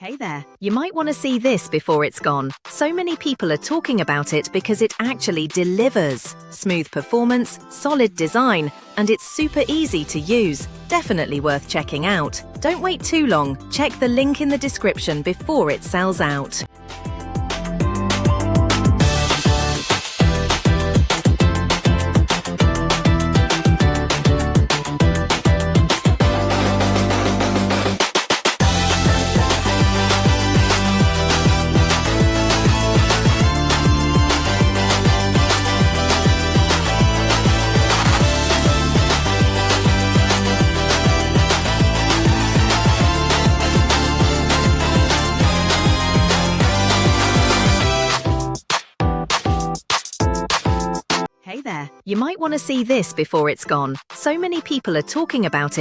Hey there, you might want to see this before it's gone. So many people are talking about it because it actually delivers. Smooth performance, solid design, and it's super easy to use. Definitely worth checking out. Don't wait too long. Check the link in the description before it sells out. Hey there, you might want to see this before it's gone. So many people are talking about it